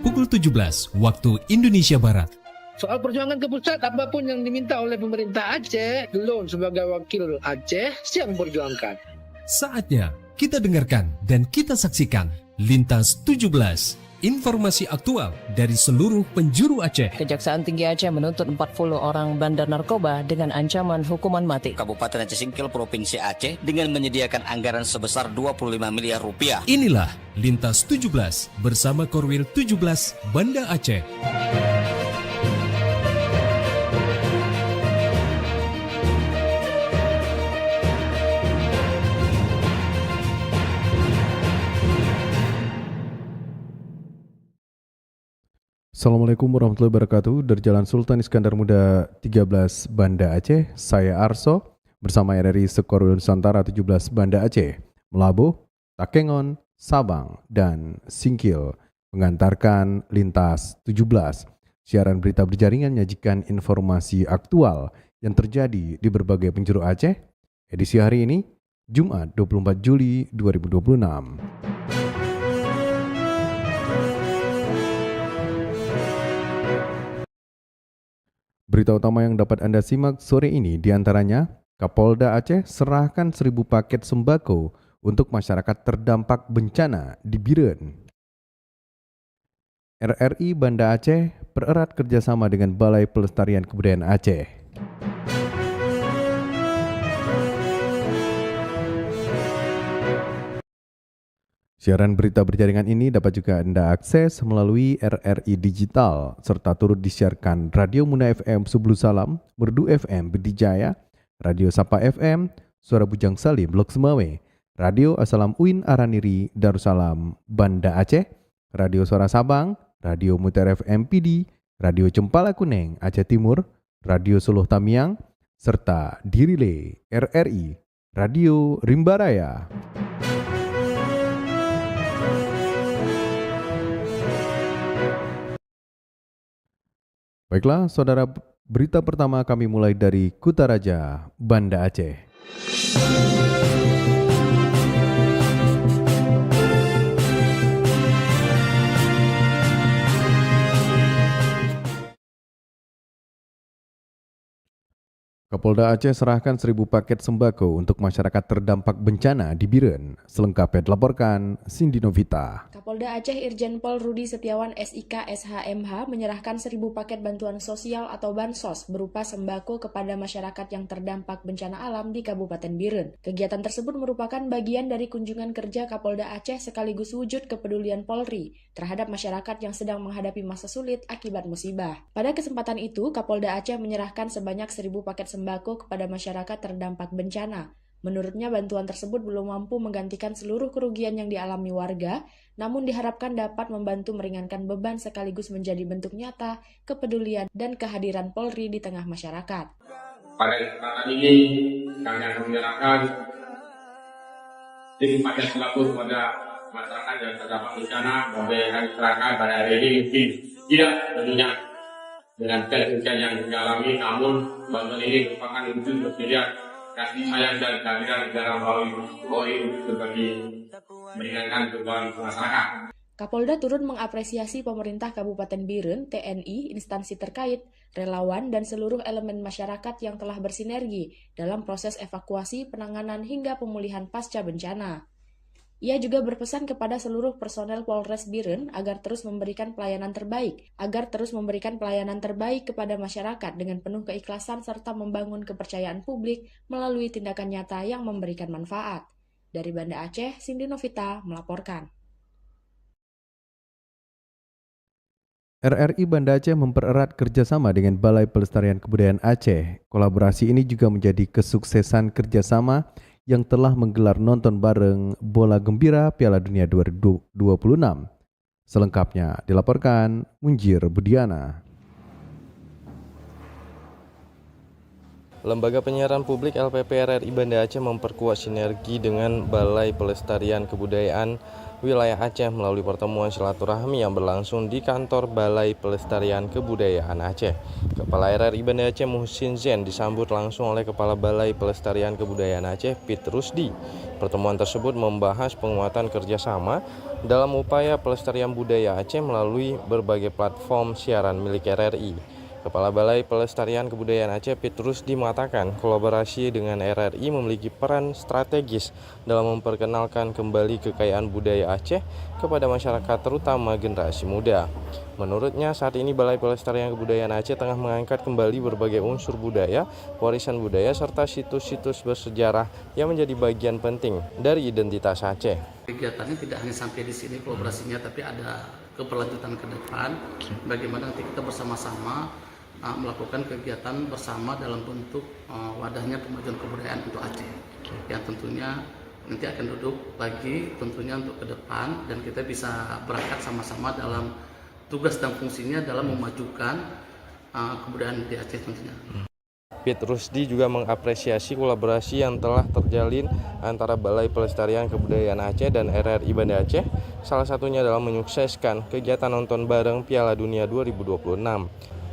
pukul 17 waktu Indonesia Barat. Soal perjuangan ke pusat, apapun yang diminta oleh pemerintah Aceh, Lon sebagai wakil Aceh siap memperjuangkan. Saatnya kita dengarkan dan kita saksikan Lintas 17, informasi aktual dari seluruh penjuru Aceh. Kejaksaan Tinggi Aceh menuntut 40 orang bandar narkoba dengan ancaman hukuman mati. Kabupaten Aceh Singkil Provinsi Aceh dengan menyediakan anggaran sebesar 25 miliar rupiah. Inilah Lintas 17 bersama Korwil 17 Banda Aceh. Assalamualaikum warahmatullahi wabarakatuh. Dari Jalan Sultan Iskandar Muda 13 Banda Aceh, saya Arso bersama RRI Sekorwil Nusantara 17 Banda Aceh, Melabuh, Takengon, Sabang, dan Singkil mengantarkan Lintas 17. Siaran berita berjaringan menyajikan informasi aktual yang terjadi di berbagai penjuru Aceh. Edisi hari ini, Jumat 24 Juli 2026. Berita utama yang dapat Anda simak sore ini diantaranya, Kapolda Aceh serahkan 1.000 paket sembako untuk masyarakat terdampak bencana di Biren. RRI Banda Aceh pererat kerjasama dengan Balai Pelestarian Kebudayaan Aceh. Siaran berita berjaringan ini dapat juga Anda akses melalui RRI Digital, serta turut disiarkan Radio Muna FM Sublu Salam, Merdu FM Bedijaya, Radio Sapa FM, Suara Bujang Salim Blok Semawe, Radio Asalam Uin Araniri Darussalam Banda Aceh, Radio Suara Sabang, Radio Muter FM PD, Radio Cempala Kuneng Aceh Timur, Radio Suluh Tamiang, serta Dirile RRI Radio Rimbaraya. Baiklah, saudara, berita pertama kami mulai dari Kutaraja, Banda Aceh. Kapolda Aceh serahkan 1.000 paket sembako untuk masyarakat terdampak bencana di Biren. Selengkapnya dilaporkan Cindy Novita. Kapolda Aceh Irjen Pol Rudi Setiawan SIK SHMH menyerahkan 1.000 paket bantuan sosial atau bansos berupa sembako kepada masyarakat yang terdampak bencana alam di Kabupaten Biren. Kegiatan tersebut merupakan bagian dari kunjungan kerja Kapolda Aceh sekaligus wujud kepedulian Polri terhadap masyarakat yang sedang menghadapi masa sulit akibat musibah. Pada kesempatan itu, Kapolda Aceh menyerahkan sebanyak 1.000 paket sembako kepada masyarakat terdampak bencana. Menurutnya bantuan tersebut belum mampu menggantikan seluruh kerugian yang dialami warga, namun diharapkan dapat membantu meringankan beban sekaligus menjadi bentuk nyata kepedulian dan kehadiran Polri di tengah masyarakat. Pada kesempatan ini kami akan menyerahkan 1.000 paket sembako kepada masyarakat yang terdampak bencana. Mobil yang kami serahkan pada hari ini mungkin tidak tentunya dengan kesulitan yang dialami, namun bantuan ini merupakan wujud bersedia kasih sayang dan kehadiran negara melalui sebagai meringankan beban masyarakat. Kapolda turut mengapresiasi pemerintah Kabupaten Biren, TNI, instansi terkait, relawan, dan seluruh elemen masyarakat yang telah bersinergi dalam proses evakuasi, penanganan, hingga pemulihan pasca bencana. Ia juga berpesan kepada seluruh personel Polres Biren agar terus memberikan pelayanan terbaik kepada masyarakat dengan penuh keikhlasan serta membangun kepercayaan publik melalui tindakan nyata yang memberikan manfaat. Dari Banda Aceh, Cindy Novita melaporkan. RRI Banda Aceh mempererat kerjasama dengan Balai Pelestarian Kebudayaan Aceh. Kolaborasi ini juga menjadi kesuksesan kerjasama yang telah menggelar nonton bareng Bola Gembira Piala Dunia 2026. Selengkapnya dilaporkan Munjir Budiana. Lembaga Penyiaran Publik LPP RRI Banda Aceh memperkuat sinergi dengan Balai Pelestarian Kebudayaan wilayah Aceh melalui pertemuan silaturahmi yang berlangsung di kantor Balai Pelestarian Kebudayaan Aceh. Kepala RRI Banda Aceh Muhsin Zain disambut langsung oleh Kepala Balai Pelestarian Kebudayaan Aceh Pit Rusdi. Pertemuan tersebut membahas penguatan kerjasama dalam upaya pelestarian budaya Aceh melalui berbagai platform siaran milik RRI. Kepala Balai Pelestarian Kebudayaan Aceh Pit Rusdi mengatakan kolaborasi dengan RRI memiliki peran strategis dalam memperkenalkan kembali kekayaan budaya Aceh kepada masyarakat terutama generasi muda. Menurutnya saat ini Balai Pelestarian Kebudayaan Aceh tengah mengangkat kembali berbagai unsur budaya, warisan budaya serta situs-situs bersejarah yang menjadi bagian penting dari identitas Aceh. Kegiatannya tidak hanya sampai di sini kolaborasinya, tapi ada keberlanjutan ke depan. Bagaimana nanti kita bersama-sama melakukan kegiatan bersama dalam bentuk wadahnya pemajuan kebudayaan untuk Aceh, yang tentunya nanti akan duduk lagi tentunya untuk ke depan dan kita bisa berangkat sama-sama dalam tugas dan fungsinya dalam memajukan kebudayaan di Aceh tentunya. Pit Rusdi juga mengapresiasi kolaborasi yang telah terjalin antara Balai Pelestarian Kebudayaan Aceh dan RRI Banda Aceh, salah satunya dalam menyukseskan kegiatan nonton bareng Piala Dunia 2026.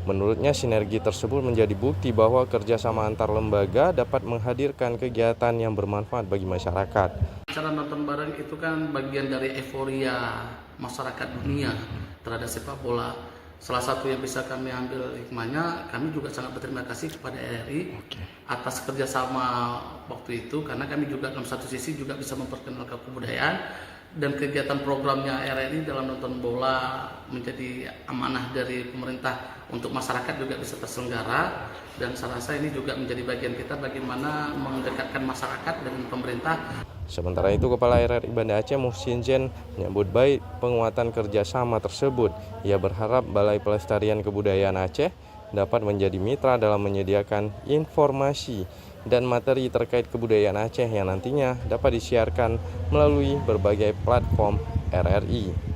Menurutnya sinergi tersebut menjadi bukti bahwa kerjasama antar lembaga dapat menghadirkan kegiatan yang bermanfaat bagi masyarakat. Acara nonton bareng itu kan bagian dari euforia masyarakat dunia terhadap sepak bola. Salah satu yang bisa kami ambil hikmahnya, kami juga sangat berterima kasih kepada RRI atas kerjasama waktu itu, karena kami juga dalam satu sisi juga bisa memperkenalkan kebudayaan dan kegiatan programnya RRI dalam nonton bola menjadi amanah dari pemerintah untuk masyarakat juga bisa terselenggara, dan saya rasa ini juga menjadi bagian kita bagaimana mendekatkan masyarakat dengan pemerintah. Sementara itu, Kepala RRI Banda Aceh Muhsin Zain menyambut baik penguatan kerjasama tersebut. Ia berharap Balai Pelestarian Kebudayaan Aceh dapat menjadi mitra dalam menyediakan informasi dan materi terkait kebudayaan Aceh yang nantinya dapat disiarkan melalui berbagai platform RRI.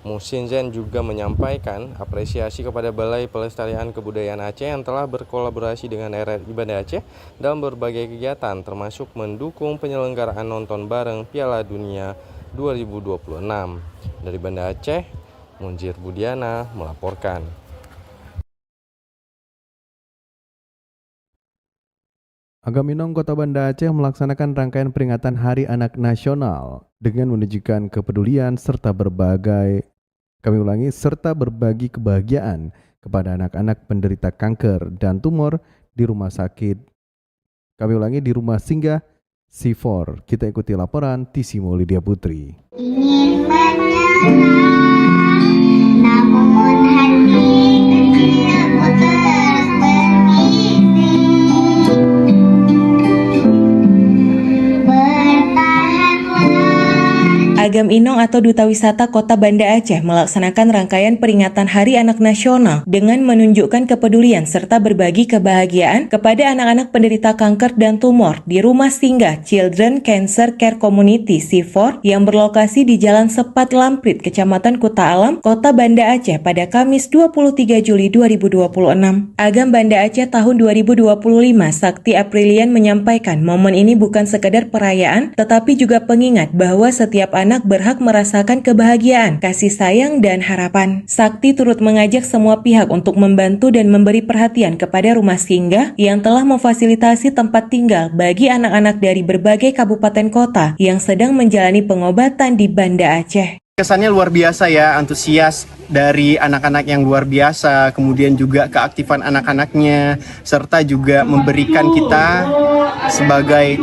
Muhsin Zain juga menyampaikan apresiasi kepada Balai Pelestarian Kebudayaan Aceh yang telah berkolaborasi dengan RRI Banda Aceh dalam berbagai kegiatan, termasuk mendukung penyelenggaraan nonton bareng Piala Dunia 2026. Dari Banda Aceh, Munjir Budiana melaporkan. Agaminong Kota Banda Aceh melaksanakan rangkaian peringatan Hari Anak Nasional dengan menunjukkan kepedulian serta berbagi kebahagiaan kepada anak-anak penderita kanker dan tumor di rumah sakit. Di rumah singgah C4. Kita ikuti laporan Tisimo Lydia Putri. Ingin menyerah, namun hati kecilku terus bermimpi. Agam Inong atau Duta Wisata Kota Banda Aceh melaksanakan rangkaian peringatan Hari Anak Nasional dengan menunjukkan kepedulian serta berbagi kebahagiaan kepada anak-anak penderita kanker dan tumor di rumah singgah Children Cancer Care Community C4 yang berlokasi di Jalan Sepat Lamprit, Kecamatan Kuta Alam, Kota Banda Aceh pada Kamis 23 Juli 2026. Agam Banda Aceh tahun 2025, Sakti Aprilian menyampaikan momen ini bukan sekedar perayaan, tetapi juga pengingat bahwa setiap anak berhak merasakan kebahagiaan, kasih sayang, dan harapan. Sakti turut mengajak semua pihak untuk membantu dan memberi perhatian kepada rumah singgah yang telah memfasilitasi tempat tinggal bagi anak-anak dari berbagai kabupaten kota yang sedang menjalani pengobatan di Banda Aceh. Kesannya luar biasa ya, antusias dari anak-anak yang luar biasa, kemudian juga keaktifan anak-anaknya, serta juga memberikan kita sebagai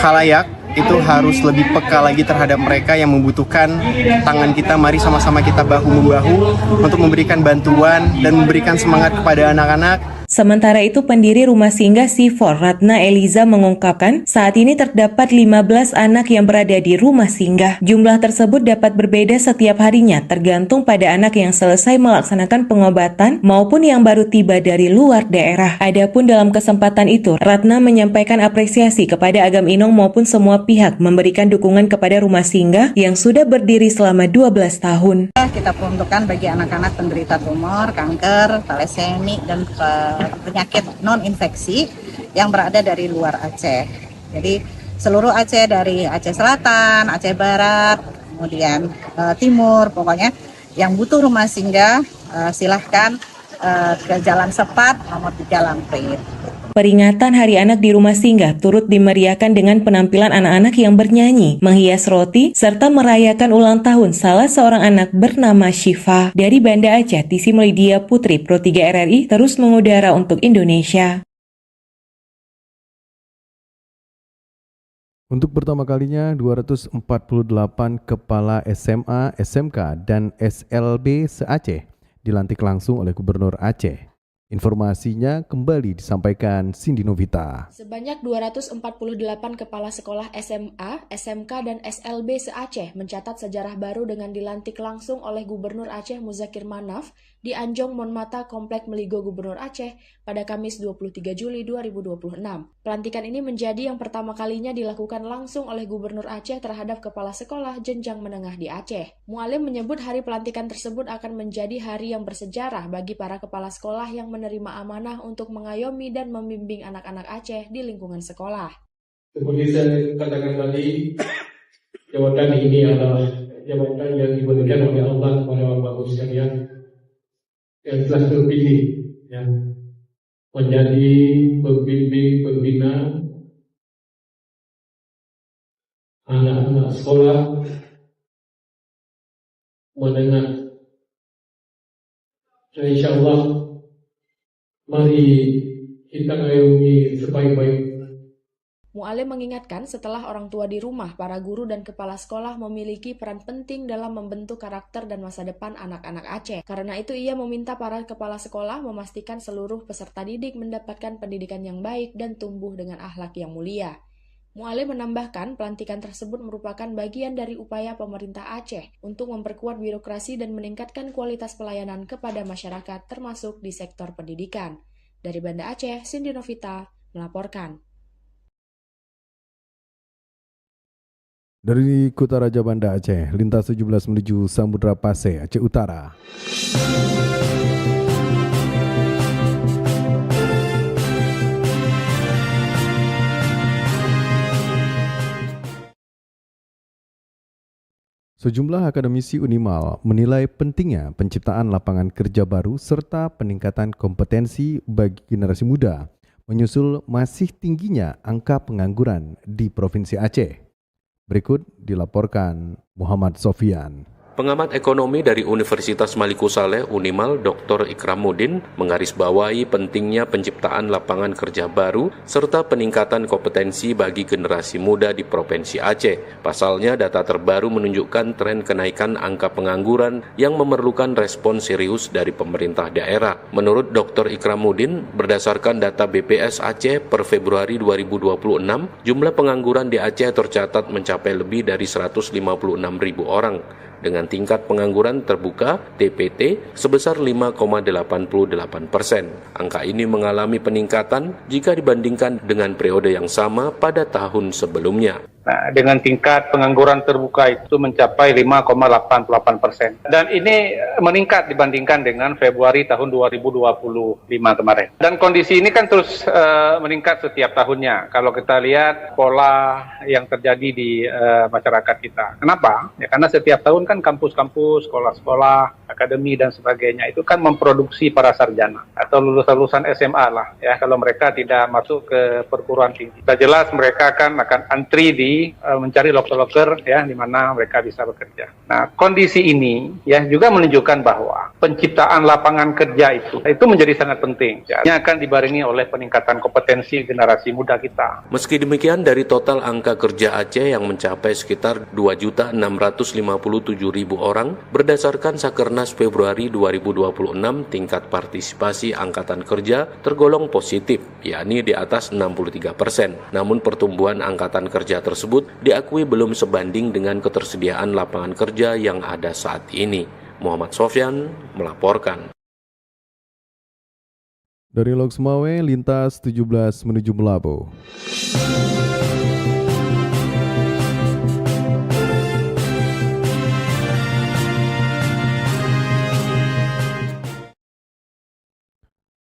khalayak itu harus lebih peka lagi terhadap mereka yang membutuhkan tangan kita. Mari sama-sama kita bahu-membahu untuk memberikan bantuan dan memberikan semangat kepada anak-anak. Sementara itu, pendiri rumah singgah C4, Ratna Eliza, mengungkapkan saat ini terdapat 15 anak yang berada di rumah singgah. Jumlah tersebut dapat berbeda setiap harinya, tergantung pada anak yang selesai melaksanakan pengobatan maupun yang baru tiba dari luar daerah. Adapun dalam kesempatan itu, Ratna menyampaikan apresiasi kepada Agam Inong maupun semua pihak memberikan dukungan kepada rumah singgah yang sudah berdiri selama 12 tahun. Kita peruntukkan bagi anak-anak penderita tumor, kanker, thalassemia, dan penyakit non-infeksi yang berada dari luar Aceh. Jadi seluruh Aceh, dari Aceh Selatan, Aceh Barat, kemudian timur, pokoknya yang butuh rumah singgah silahkan ke Jalan Sepat nomor 3 Lamprit. Peringatan Hari Anak di Rumah Singgah turut dimeriahkan dengan penampilan anak-anak yang bernyanyi, menghias roti, serta merayakan ulang tahun salah seorang anak bernama Syifa. Dari Banda Aceh, Tisi Melidia Putri, Pro 3 RRI terus mengudara untuk Indonesia. Untuk pertama kalinya, 248 kepala SMA, SMK, dan SLB se-Aceh dilantik langsung oleh Gubernur Aceh. Informasinya kembali disampaikan Cindy Novita. Sebanyak 248 kepala sekolah SMA, SMK, dan SLB se-Aceh mencatat sejarah baru dengan dilantik langsung oleh Gubernur Aceh Muzakir Manaf di Anjong Monmata Komplek Meligo Gubernur Aceh pada Kamis 23 Juli 2026. Pelantikan ini menjadi yang pertama kalinya dilakukan langsung oleh Gubernur Aceh terhadap kepala sekolah jenjang menengah di Aceh. Mualim menyebut hari pelantikan tersebut akan menjadi hari yang bersejarah bagi para kepala sekolah yang menerima amanah untuk mengayomi dan membimbing anak-anak Aceh di lingkungan sekolah. Seperti saya katakan tadi, jabatan ini adalah jabatan yang diberikan oleh Allah kepada Bapak sekalian yang telah terpilih ya, menjadi pembimbing pembina anak-anak sekolah menengah. Insya Allah, mari kita ngayomi sebaik-baik. Mualim mengingatkan setelah orang tua di rumah, para guru dan kepala sekolah memiliki peran penting dalam membentuk karakter dan masa depan anak-anak Aceh. Karena itu ia meminta para kepala sekolah memastikan seluruh peserta didik mendapatkan pendidikan yang baik dan tumbuh dengan akhlak yang mulia. Mualim menambahkan pelantikan tersebut merupakan bagian dari upaya pemerintah Aceh untuk memperkuat birokrasi dan meningkatkan kualitas pelayanan kepada masyarakat termasuk di sektor pendidikan. Dari Banda Aceh, Cindy Novita melaporkan. Dari Kota Raja Banda Aceh, lintas 17 menuju Samudra Pasir, Aceh Utara. Sejumlah akademisi Unimal menilai pentingnya penciptaan lapangan kerja baru serta peningkatan kompetensi bagi generasi muda, menyusul masih tingginya angka pengangguran di Provinsi Aceh. Berikut dilaporkan Muhammad Sofian. Pengamat ekonomi dari Universitas Maliku Saleh Unimal Dr. Ikramuddin menggarisbawahi pentingnya penciptaan lapangan kerja baru serta peningkatan kompetensi bagi generasi muda di Provinsi Aceh. Pasalnya data terbaru menunjukkan tren kenaikan angka pengangguran yang memerlukan respon serius dari pemerintah daerah. Menurut Dr. Ikramuddin, berdasarkan data BPS Aceh per Februari 2026, jumlah pengangguran di Aceh tercatat mencapai lebih dari 156.000 orang. Dengan tingkat pengangguran terbuka TPT sebesar 5,88%. Angka ini mengalami peningkatan jika dibandingkan dengan periode yang sama pada tahun sebelumnya. Nah, dengan tingkat pengangguran terbuka itu mencapai 5,88%. Dan ini meningkat dibandingkan dengan Februari tahun 2025 kemarin. Dan kondisi ini kan terus meningkat setiap tahunnya. Kalau kita lihat pola yang terjadi di masyarakat kita. Kenapa? Ya, karena setiap tahun kan kampus-kampus, sekolah-sekolah, akademi dan sebagainya itu kan memproduksi para sarjana atau lulusan SMA lah. Ya, kalau mereka tidak masuk ke perguruan tinggi. Sudah jelas mereka akan antri di mencari loker-loker ya di mana mereka bisa bekerja. Nah, kondisi ini ya juga menunjukkan bahwa penciptaan lapangan kerja itu menjadi sangat penting. Ya, yang akan dibarengi oleh peningkatan kompetensi generasi muda kita. Meski demikian, dari total angka kerja Aceh yang mencapai sekitar 2.657.000 orang, berdasarkan Sakernas Februari 2026, tingkat partisipasi angkatan kerja tergolong positif, yakni di atas 63%. Namun pertumbuhan angkatan kerja tersebut diakui belum sebanding dengan ketersediaan lapangan kerja yang ada saat ini. Muhammad Sofyan melaporkan. Dari Lok Sumawe, lintas 17 menuju Melabu.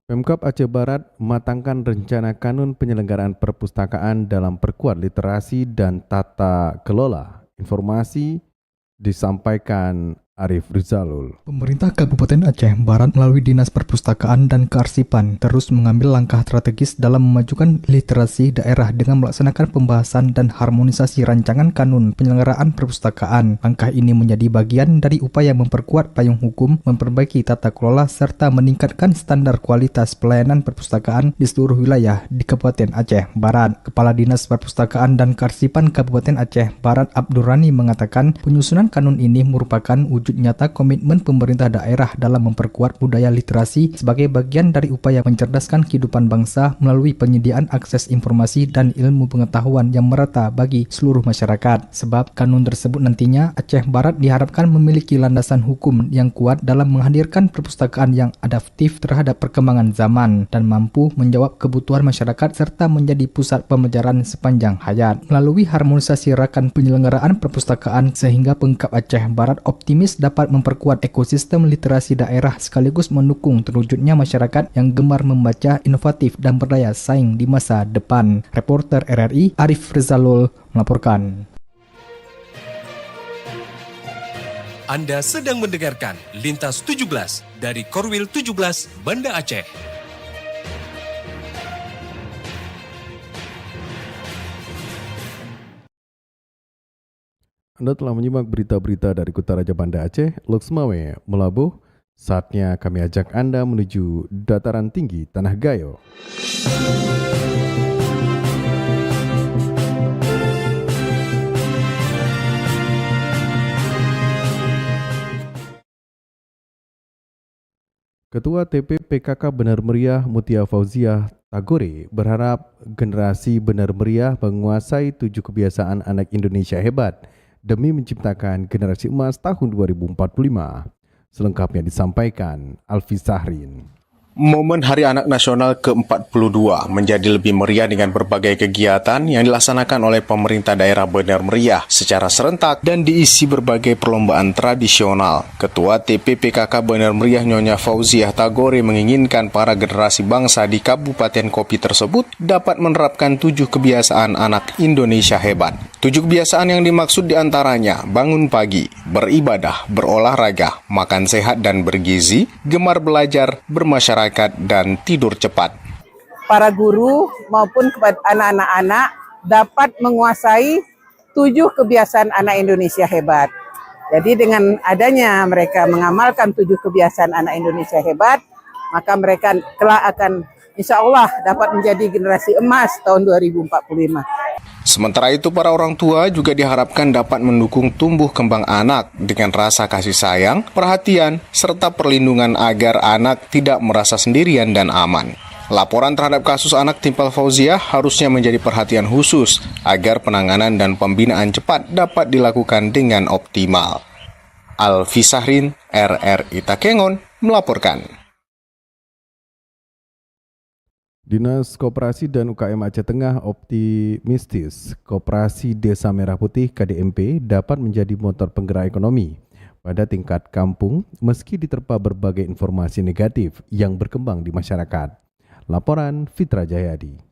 Pemkab Aceh Barat matangkan rencana kanun penyelenggaraan perpustakaan dalam perkuat literasi dan tata kelola informasi Disampaikan Arif Rizalul. Pemerintah Kabupaten Aceh Barat melalui Dinas Perpustakaan dan Kearsipan terus mengambil langkah strategis dalam memajukan literasi daerah dengan melaksanakan pembahasan dan harmonisasi rancangan kanun penyelenggaraan perpustakaan. Langkah ini menjadi bagian dari upaya memperkuat payung hukum, memperbaiki tata kelola serta meningkatkan standar kualitas pelayanan perpustakaan di seluruh wilayah di Kabupaten Aceh Barat. Kepala Dinas Perpustakaan dan Kearsipan Kabupaten Aceh Barat Abdurrani mengatakan penyusunan kanun ini merupakan wujud nyata komitmen pemerintah daerah dalam memperkuat budaya literasi sebagai bagian dari upaya mencerdaskan kehidupan bangsa melalui penyediaan akses informasi dan ilmu pengetahuan yang merata bagi seluruh masyarakat. Sebab kanun tersebut nantinya Aceh Barat diharapkan memiliki landasan hukum yang kuat dalam menghadirkan perpustakaan yang adaptif terhadap perkembangan zaman dan mampu menjawab kebutuhan masyarakat serta menjadi pusat pembelajaran sepanjang hayat. Melalui harmonisasi rakan penyelenggaraan perpustakaan sehingga Pemkab Aceh Barat optimis dapat memperkuat ekosistem literasi daerah sekaligus mendukung terwujudnya masyarakat yang gemar membaca, inovatif dan berdaya saing di masa depan. Reporter RRI Arif Rizalul melaporkan. Anda sedang mendengarkan Lintas 17 dari Korwil 17 Banda Aceh. Anda telah menyimak berita-berita dari Kota Raja Banda Aceh, Loksmawe, Melabuh. Saatnya kami ajak Anda menuju dataran tinggi Tanah Gayo. Ketua TP PKK Benar Meriah Mutia Fauziah Tagore berharap generasi Benar Meriah menguasai 7 kebiasaan anak Indonesia hebat demi menciptakan generasi emas tahun 2045. Selengkapnya disampaikan Alfi Sahrin. Momen Hari Anak Nasional ke-42 menjadi lebih meriah dengan berbagai kegiatan yang dilaksanakan oleh pemerintah daerah Benar Meriah secara serentak dan diisi berbagai perlombaan tradisional. Ketua TP PKK Benar Meriah Nyonya Fauziah Tagore menginginkan para generasi bangsa di Kabupaten Kopi tersebut dapat menerapkan 7 kebiasaan anak Indonesia hebat. 7 kebiasaan yang dimaksud diantaranya bangun pagi, beribadah, berolahraga, makan sehat dan bergizi, gemar belajar, bermasyarakat, dan tidur cepat. Para guru maupun kepada anak-anak dapat menguasai 7 kebiasaan anak Indonesia hebat. Jadi dengan adanya mereka mengamalkan 7 kebiasaan anak Indonesia hebat, maka mereka kelak akan insya Allah dapat menjadi generasi emas tahun 2045. Sementara itu, para orang tua juga diharapkan dapat mendukung tumbuh kembang anak dengan rasa kasih sayang, perhatian, serta perlindungan agar anak tidak merasa sendirian dan aman. Laporan terhadap kasus anak timpal Fauziah harusnya menjadi perhatian khusus agar penanganan dan pembinaan cepat dapat dilakukan dengan optimal. Alfi Sahrin, RRI Takengon, melaporkan. Dinas Koperasi dan UKM Aceh Tengah optimistis Koperasi Desa Merah Putih KDMP dapat menjadi motor penggerak ekonomi pada tingkat kampung meski diterpa berbagai informasi negatif yang berkembang di masyarakat. Laporan Fitra Jayadi.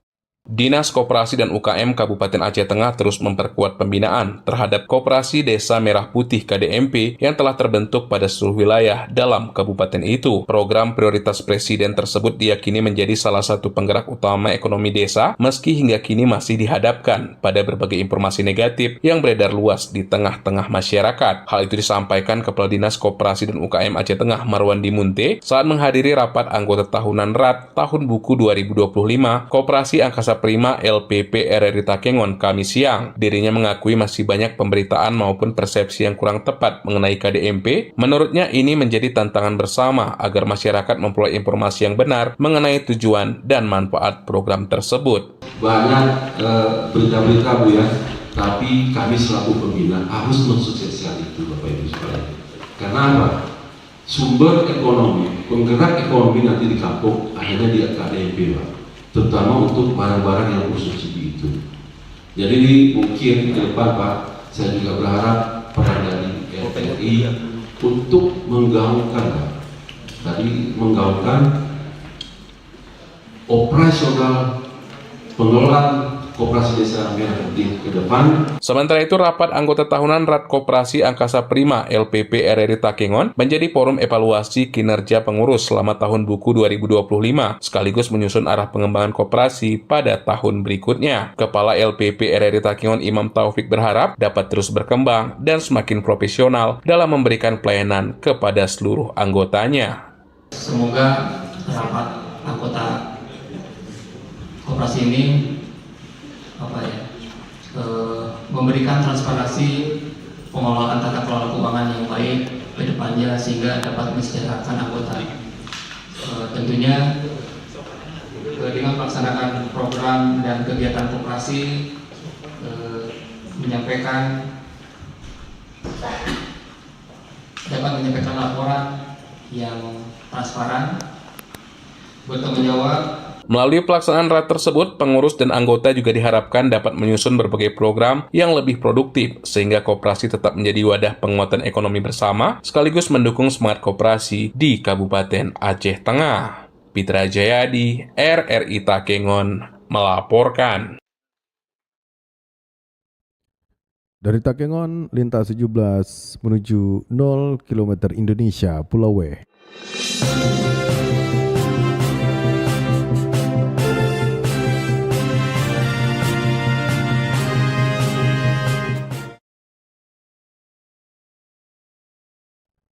Dinas Koperasi dan UKM Kabupaten Aceh Tengah terus memperkuat pembinaan terhadap Koperasi Desa Merah Putih KDMP yang telah terbentuk pada seluruh wilayah dalam kabupaten itu. Program prioritas Presiden tersebut diyakini menjadi salah satu penggerak utama ekonomi desa meski hingga kini masih dihadapkan pada berbagai informasi negatif yang beredar luas di tengah-tengah masyarakat. Hal itu disampaikan Kepala Dinas Koperasi dan UKM Aceh Tengah Marwandi Munte saat menghadiri rapat anggota tahunan RAT Tahun Buku 2025 Koperasi Angkasa Prima LPP RRI Takengon Kamis siang. Dirinya mengakui masih banyak pemberitaan maupun persepsi yang kurang tepat mengenai KDMP. Menurutnya ini menjadi tantangan bersama agar masyarakat memperoleh informasi yang benar mengenai tujuan dan manfaat program tersebut. Banyak berita-berita Bu ya, tapi kami selaku pembina harus mensukseskan itu Bapak Ibu sekalian. Karena apa? Sumber ekonomi, penggerak ekonomi nanti di kampung akhirnya di KDMP Pak. Terutama untuk barang-barang yang bersubsidi itu. Jadi mungkin ke depan Pak, saya juga berharap peran dari LPRI untuk menggaungkan operasional pengelolaan koperasi desa merah putih ke depan. Sementara itu, rapat anggota tahunan Rat Koperasi Angkasa Prima LPP RRI Takengon menjadi forum evaluasi kinerja pengurus selama tahun buku 2025, sekaligus menyusun arah pengembangan koperasi pada tahun berikutnya. Kepala LPP RRI Takengon Imam Taufik berharap dapat terus berkembang dan semakin profesional dalam memberikan pelayanan kepada seluruh anggotanya. Semoga rapat anggota koperasi ini memberikan transparansi pengelolaan tata kelola keuangan yang baik ke depannya sehingga dapat mensejahterakan anggota. Tentunya dengan melaksanakan program dan kegiatan koperasi dapat menyampaikan laporan yang transparan, bertanggung jawab. Melalui pelaksanaan RAT tersebut, pengurus dan anggota juga diharapkan dapat menyusun berbagai program yang lebih produktif sehingga koperasi tetap menjadi wadah penguatan ekonomi bersama sekaligus mendukung semangat koperasi di Kabupaten Aceh Tengah. Pitra Jayadi, RRI Takengon, melaporkan. Dari Takengon, lintas 17 menuju 0 km Indonesia, Pulau W.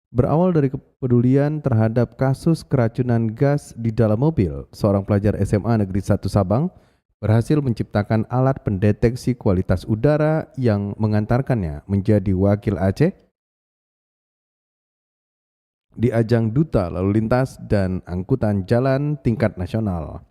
Berawal dari kepedulian terhadap kasus keracunan gas di dalam mobil, seorang pelajar SMA Negeri 1 Sabang berhasil menciptakan alat pendeteksi kualitas udara yang mengantarkannya menjadi wakil Aceh di ajang Duta Lalu Lintas dan Angkutan Jalan tingkat nasional.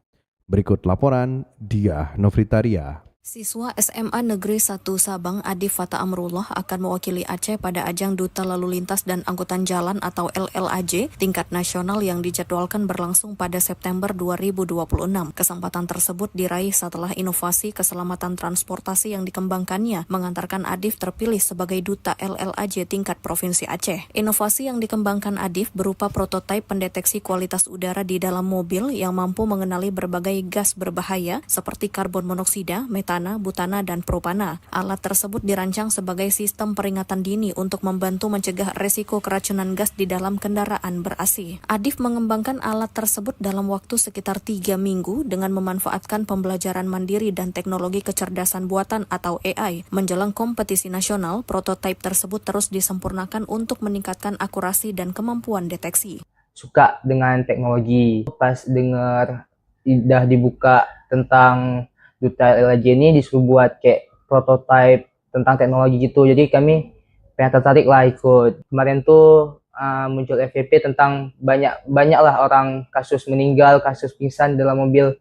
Berikut laporan Diah Novitaria. Siswa SMA Negeri 1 Sabang Adif Fata Amrullah akan mewakili Aceh pada ajang Duta Lalu Lintas dan Angkutan Jalan atau LLAJ tingkat nasional yang dijadwalkan berlangsung pada September 2026. Kesempatan tersebut diraih setelah inovasi keselamatan transportasi yang dikembangkannya mengantarkan Adif terpilih sebagai Duta LLAJ tingkat Provinsi Aceh. Inovasi yang dikembangkan Adif berupa prototipe pendeteksi kualitas udara di dalam mobil yang mampu mengenali berbagai gas berbahaya seperti karbon monoksida, metana, butana, dan propana. Alat tersebut dirancang sebagai sistem peringatan dini untuk membantu mencegah resiko keracunan gas di dalam kendaraan ber-AC. Adif mengembangkan alat tersebut dalam waktu sekitar 3 minggu dengan memanfaatkan pembelajaran mandiri dan teknologi kecerdasan buatan atau AI. Menjelang kompetisi nasional, prototipe tersebut terus disempurnakan untuk meningkatkan akurasi dan kemampuan deteksi. Suka dengan teknologi. Pas dengar udah dibuka tentang Duta LLAJ ini disuruh buat kayak prototipe tentang teknologi gitu, jadi kami pengen tertarik lah ikut. Kemarin tuh muncul FYP tentang banyak lah orang kasus meninggal, kasus pingsan dalam mobil.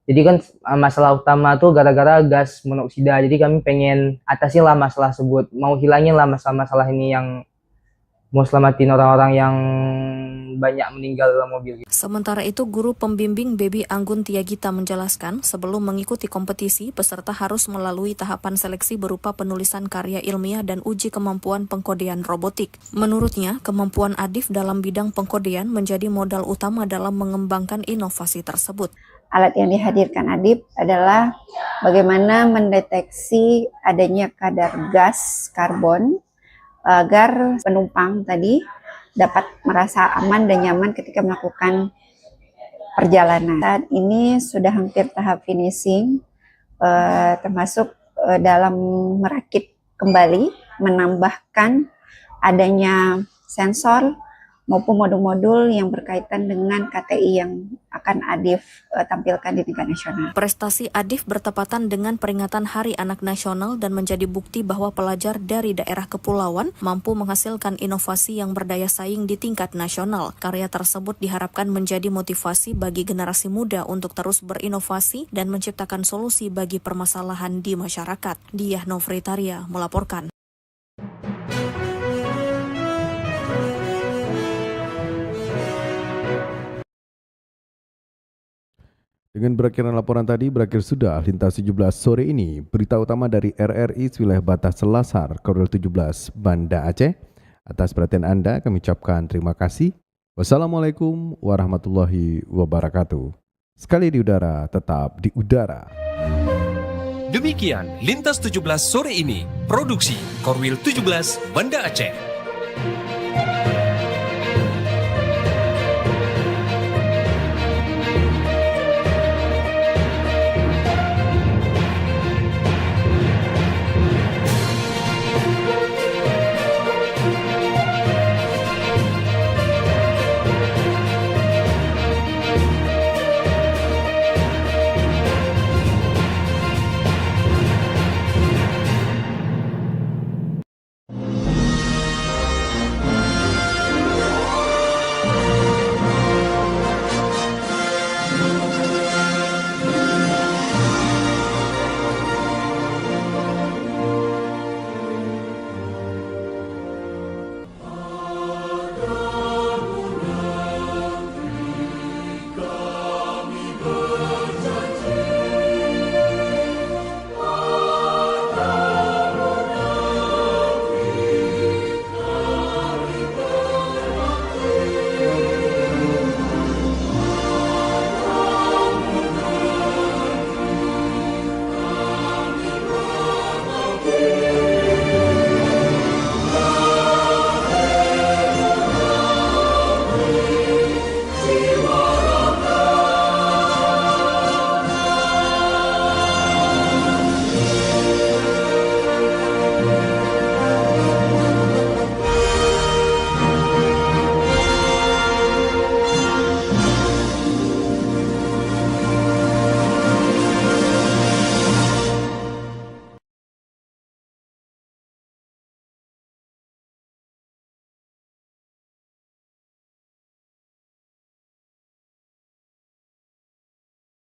Jadi kan masalah utama tuh gara-gara gas monoksida, jadi kami pengen atasin lah masalah tersebut, mau hilangin lah masalah-masalah ini yang mau selamatin orang-orang yang banyak meninggal dalam mobil. Sementara itu, guru pembimbing Baby Anggun Tiagita menjelaskan, sebelum mengikuti kompetisi, peserta harus melalui tahapan seleksi berupa penulisan karya ilmiah dan uji kemampuan pengkodean robotik. Menurutnya, kemampuan Adif dalam bidang pengkodean menjadi modal utama dalam mengembangkan inovasi tersebut. Alat yang dihadirkan Adif adalah bagaimana mendeteksi adanya kadar gas karbon agar penumpang tadi dapat merasa aman dan nyaman ketika melakukan perjalanan. Saat ini sudah hampir tahap finishing, termasuk dalam merakit kembali, menambahkan adanya sensor maupun modul-modul yang berkaitan dengan KTI yang akan Adif tampilkan di tingkat nasional. Prestasi Adif bertepatan dengan peringatan Hari Anak Nasional dan menjadi bukti bahwa pelajar dari daerah kepulauan mampu menghasilkan inovasi yang berdaya saing di tingkat nasional. Karya tersebut diharapkan menjadi motivasi bagi generasi muda untuk terus berinovasi dan menciptakan solusi bagi permasalahan di masyarakat. Diah Novitaria melaporkan. Dengan berakhirnya laporan tadi, berakhir sudah Lintas 17 sore ini. Berita utama dari RRI wilayah batas Selasar, Korwil 17, Banda Aceh. Atas perhatian Anda, kami ucapkan terima kasih. Wassalamualaikum warahmatullahi wabarakatuh. Sekali di udara, tetap di udara. Demikian Lintas 17 sore ini. Produksi Korwil 17 Banda Aceh.